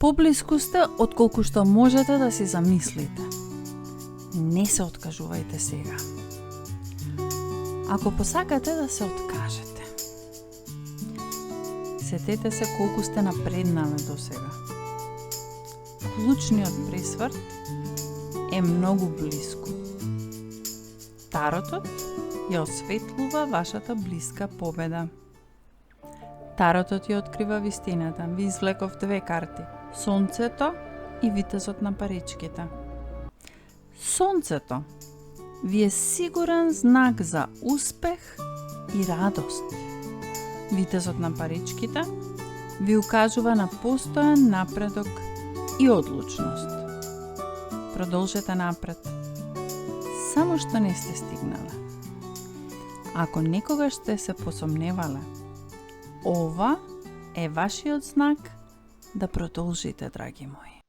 Поблиску сте отколку што можете да си замислите. Не се откажувајте сега. Ако посакате да се откажете, сетете се колку сте напреднале до сега. Клучниот пресврт е многу блиску. Таротот ја осветлува вашата блиска победа. Таротот ја открива вистината. Ви извлеков 2 карти. Сонцето и витезот на паричките. Сонцето ви е сигурен знак за успех и радост. Витезот на паричките ви укажува на постојан напредок и одлучност. Продолжете напред. Само што не сте стигнале. Ако некогаш сте се посомневале, ова е вашиот знак да продолжите, драги мои.